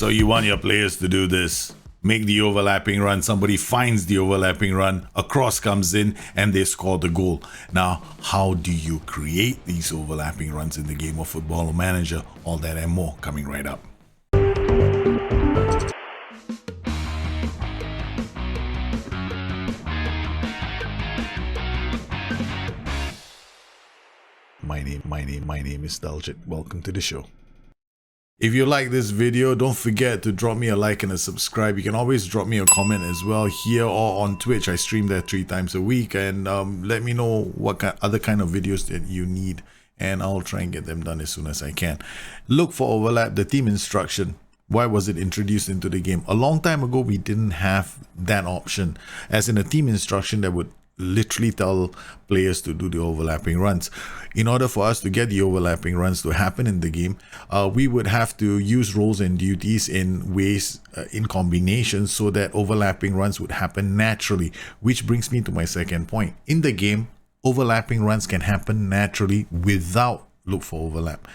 So you want your players to do this. Make the overlapping run, somebody finds the overlapping run, a cross comes in and they score the goal. Now, how do you create these overlapping runs in the game of Football Manager? All that and more coming right up. My name is Daljit. Welcome to the show. If you like this video, don't forget to drop me a like and a subscribe. You can always drop me a comment as well here or on Twitch. I stream there 3 times a week, and let me know what other kind of videos that you need, and I'll try and get them done as soon as I can. Look for overlap, the team instruction. Why was it introduced into the game? A long time ago, we didn't have that option, as in a team instruction that would literally tell players to do the overlapping runs. In order for us to get the overlapping runs to happen in the game, we would have to use roles and duties in ways in combination so that overlapping runs would happen naturally, which brings me to my second point. In the game, overlapping runs can happen naturally without look for overlap.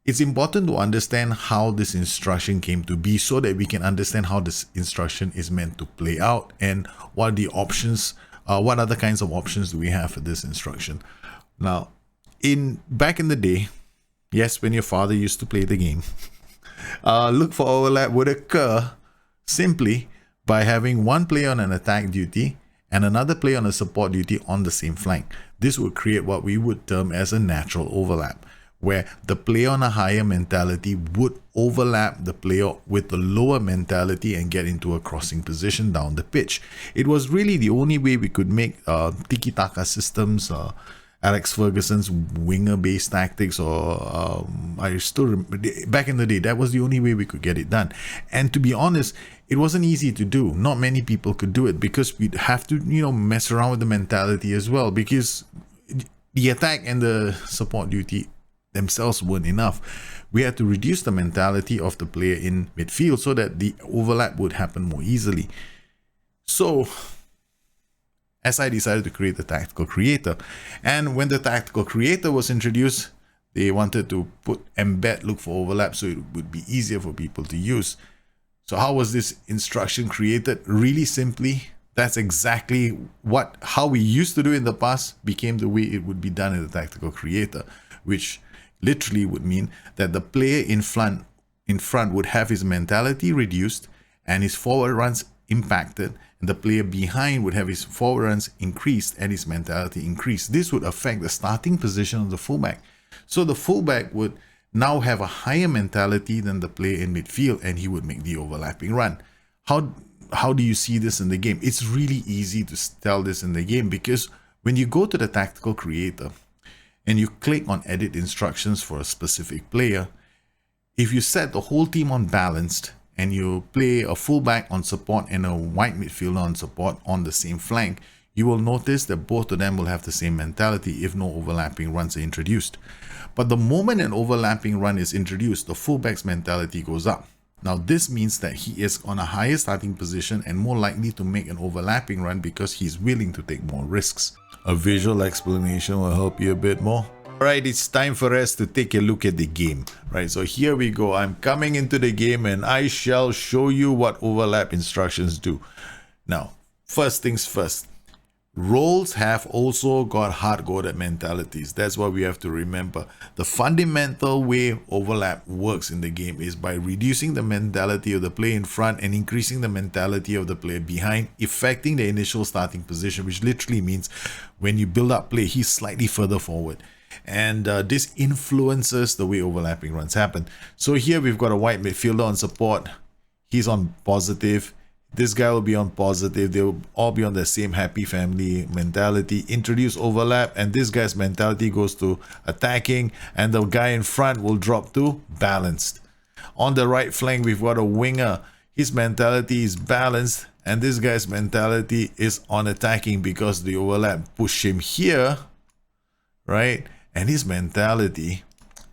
It's important to understand how this instruction came to be so that we can understand how this instruction is meant to play out and what are the options. What other kinds of options do we have for this instruction? Now, back in the day, yes, when your father used to play the game, look for overlap would occur simply by having one player on an attack duty and another player on a support duty on the same flank. This would create what we would term as a natural overlap, where the player on a higher mentality would overlap the player with the lower mentality and get into a crossing position down the pitch. It was really the only way we could make tiki-taka systems, Alex Ferguson's winger-based tactics, or I still remember, back in the day, that was the only way we could get it done. And to be honest, it wasn't easy to do. Not many people could do it because we'd have to, mess around with the mentality as well, because the attack and the support duty themselves weren't enough. We had to reduce the mentality of the player in midfield so that the overlap would happen more easily. So, as I decided to create the Tactical Creator, and when the Tactical Creator was introduced, they wanted to embed look for overlap so it would be easier for people to use. So how was this instruction created? Really simply, that's exactly how we used to do in the past became the way it would be done in the Tactical Creator, which literally would mean that the player in front would have his mentality reduced and his forward runs impacted, and the player behind would have his forward runs increased and his mentality increased. This would affect the starting position of the fullback. So the fullback would now have a higher mentality than the player in midfield, and he would make the overlapping run. How do you see this in the game? It's really easy to tell this in the game, because when you go to the Tactical Creator and you click on edit instructions for a specific player, if you set the whole team on balanced and you play a fullback on support and a wide midfielder on support on the same flank, you will notice that both of them will have the same mentality if no overlapping runs are introduced. But the moment an overlapping run is introduced, the fullback's mentality goes up. Now this means that he is on a higher starting position and more likely to make an overlapping run because he's willing to take more risks. A visual explanation will help you a bit more. Alright, it's time for us to take a look at the game. Right, so here we go. I'm coming into the game and I shall show you what overlap instructions do. Now, first things first. Roles have also got hard-coded mentalities. That's what we have to remember. The fundamental way overlap works in the game is by reducing the mentality of the player in front and increasing the mentality of the player behind, affecting the initial starting position, which literally means when you build up play, he's slightly further forward. And this influences the way overlapping runs happen. So here we've got a wide midfielder on support. He's on positive. This guy will be on positive. They will all be on the same happy family mentality. Introduce overlap and this guy's mentality goes to attacking, and the guy in front will drop to balanced. On the right flank, we've got a winger. His mentality is balanced and this guy's mentality is on attacking because the overlap pushed him here, right? And his mentality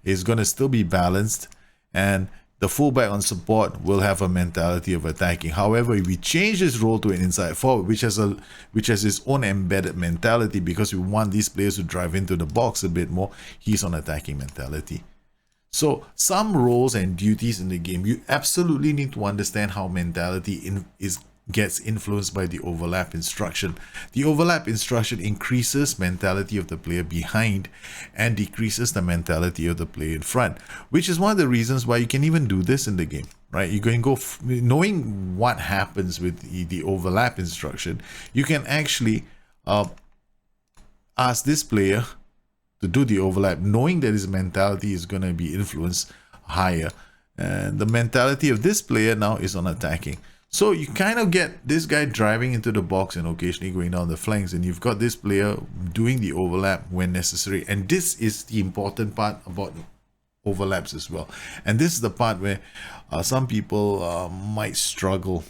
is going to still be balanced, and the fullback on support will have a mentality of attacking. However, if we change his role to an inside forward, which has its own embedded mentality because we want these players to drive into the box a bit more, he's on attacking mentality. So some roles and duties in the game, you absolutely need to understand how mentality gets influenced by the overlap instruction. The overlap instruction increases mentality of the player behind and decreases the mentality of the player in front, which is one of the reasons why you can even do this in the game, right? You're going to go, knowing what happens with the overlap instruction, you can actually ask this player to do the overlap, knowing that his mentality is going to be influenced higher. And the mentality of this player now is on attacking. So you kind of get this guy driving into the box and occasionally going down the flanks, and you've got this player doing the overlap when necessary. And this is the important part about overlaps as well. And this is the part where some people might struggle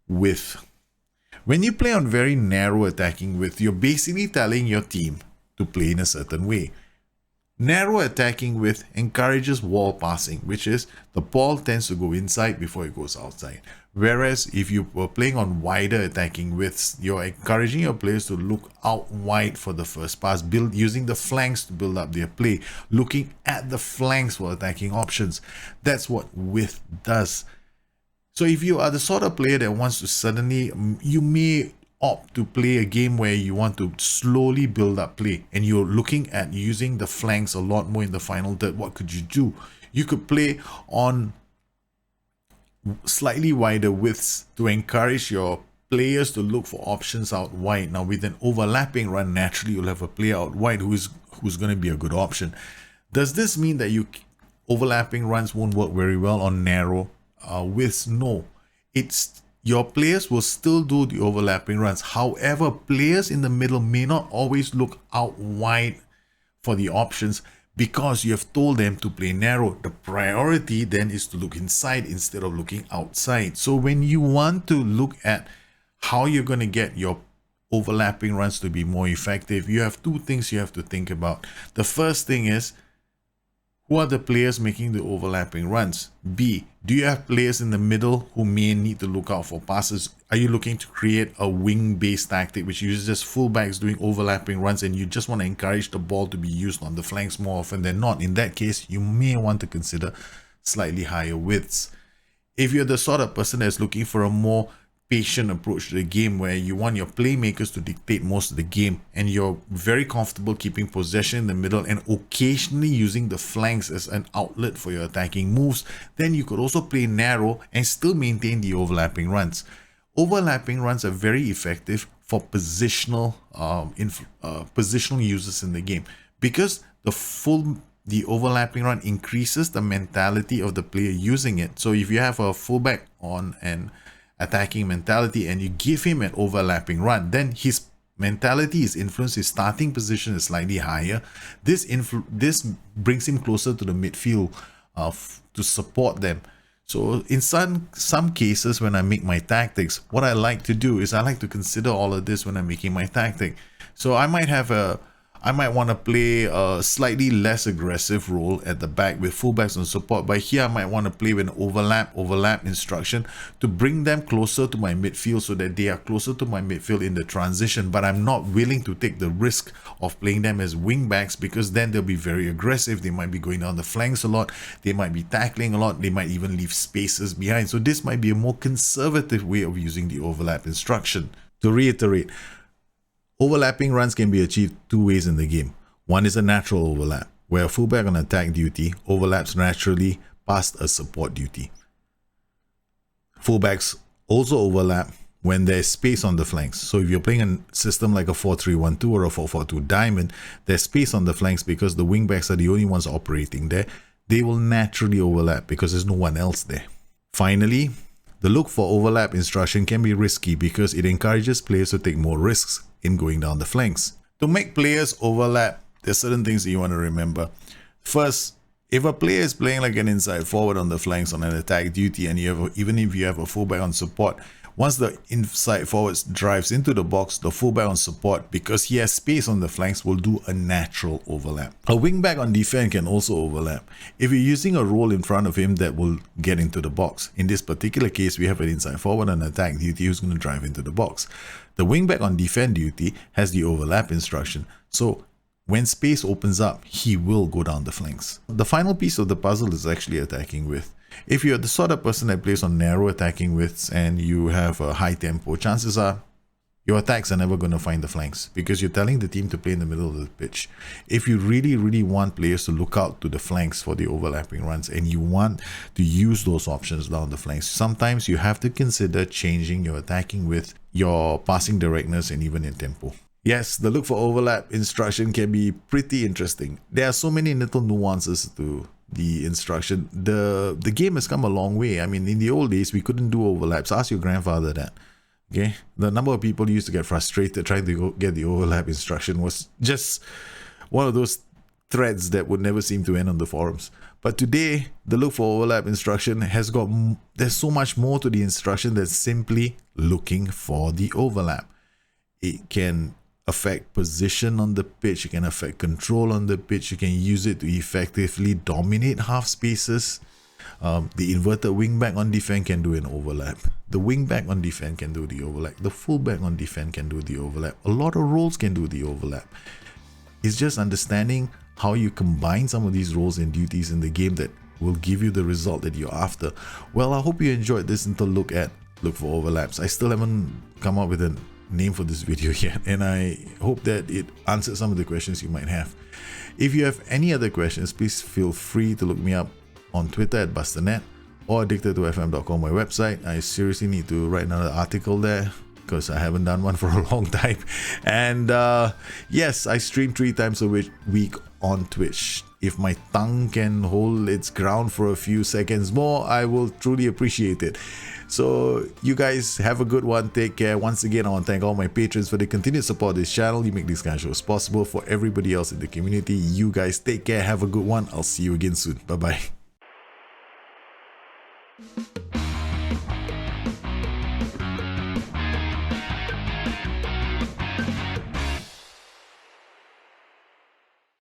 with. When you play on very narrow attacking width, you're basically telling your team to play in a certain way. Narrow attacking width encourages wall passing, which is the ball tends to go inside before it goes outside. Whereas if you were playing on wider attacking widths, you're encouraging your players to look out wide for the first pass, using the flanks to build up their play, looking at the flanks for attacking options. That's what width does. So if you are the sort of player that wants to suddenly, you may opt to play a game where you want to slowly build up play and you're looking at using the flanks a lot more in the final third. What could you do? You could play on slightly wider widths to encourage your players to look for options out wide. Now with an overlapping run, naturally you'll have a player out wide who's going to be a good option. Does this mean that overlapping runs won't work very well on narrow widths? No, your players will still do the overlapping runs. However, players in the middle may not always look out wide for the options because you have told them to play narrow. The priority then is to look inside instead of looking outside. So when you want to look at how you're going to get your overlapping runs to be more effective, you have two things you have to think about. The first thing is, who are the players making the overlapping runs? B, do you have players in the middle who may need to look out for passes? Are you looking to create a wing-based tactic which uses just fullbacks doing overlapping runs and you just want to encourage the ball to be used on the flanks more often than not? In that case, you may want to consider slightly higher widths. If you're the sort of person that's looking for a more patient approach to the game where you want your playmakers to dictate most of the game and you're very comfortable keeping possession in the middle and occasionally using the flanks as an outlet for your attacking moves, then you could also play narrow and still maintain the overlapping runs. Overlapping runs are very effective for positional users in the game because the overlapping run increases the mentality of the player using it. So if you have a fullback on an attacking mentality and you give him an overlapping run, then his mentality is influenced, his starting position is slightly higher. This brings him closer to the midfield to support them. So in some cases when I make my tactics, what I like to do is I like to consider all of this when I'm making my tactic. So I might want to play a slightly less aggressive role at the back with fullbacks on support, but here I might want to play with an overlap instruction to bring them closer to my midfield so that they are closer to my midfield in the transition, but I'm not willing to take the risk of playing them as wing backs because then they'll be very aggressive. They might be going down the flanks a lot, they might be tackling a lot, they might even leave spaces behind. So this might be a more conservative way of using the overlap instruction. To reiterate, overlapping runs can be achieved two ways in the game. One is a natural overlap, where a fullback on attack duty overlaps naturally past a support duty. Fullbacks also overlap when there is space on the flanks. So if you're playing a system like a 4-3-1-2 or a 4-4-2 diamond, there's space on the flanks because the wingbacks are the only ones operating there. They will naturally overlap because there's no one else there. Finally, the look for overlap instruction can be risky because it encourages players to take more risks in going down the flanks. To make players overlap, there's certain things that you want to remember. First, if a player is playing like an inside forward on the flanks on an attack duty and even if you have a fullback on support, once the inside forward drives into the box, the fullback on support, because he has space on the flanks, will do a natural overlap. A wingback on defense can also overlap if you're using a role in front of him that will get into the box. In this particular case, we have an inside forward on attack duty who's going to drive into the box. The wingback on defend duty has the overlap instruction. So when space opens up, he will go down the flanks. The final piece of the puzzle is actually attacking width. If you're the sort of person that plays on narrow attacking widths and you have a high tempo, chances are your attacks are never going to find the flanks because you're telling the team to play in the middle of the pitch. If you really want players to look out to the flanks for the overlapping runs and you want to use those options down the flanks, sometimes you have to consider changing your attacking width, your passing directness, and even in tempo. Yes, the look for overlap instruction can be pretty interesting. There are so many little nuances to the instruction. The game has come a long way. I mean, in the old days, we couldn't do overlaps. Ask your grandfather that. Okay, the number of people used to get frustrated trying to get the overlap instruction was just one of those threads that would never seem to end on the forums. But today, the look for overlap instruction has got, there's so much more to the instruction than simply looking for the overlap. It can affect position on the pitch, it can affect control on the pitch, you can use it to effectively dominate half spaces. The inverted wingback on defense can do an overlap. The wingback on defense can do the overlap. The fullback on defense can do the overlap. A lot of roles can do the overlap. It's just understanding how you combine some of these roles and duties in the game that will give you the result that you're after. Well, I hope you enjoyed this little look for overlaps. I still haven't come up with a name for this video yet, and I hope that it answered some of the questions you might have. If you have any other questions, please feel free to look me up on Twitter at Bustthenet or addicted2fm.com, my website. I seriously need to write another article there because I haven't done one for a long time. And yes, I stream 3 times a week on Twitch. If my tongue can hold its ground for a few seconds more, I will truly appreciate it. So you guys have a good one. Take care. Once again, I want to thank all my patrons for the continued support of this channel. You make these kind of shows possible. For everybody else in the community, you guys take care. Have a good one. I'll see you again soon. Bye bye.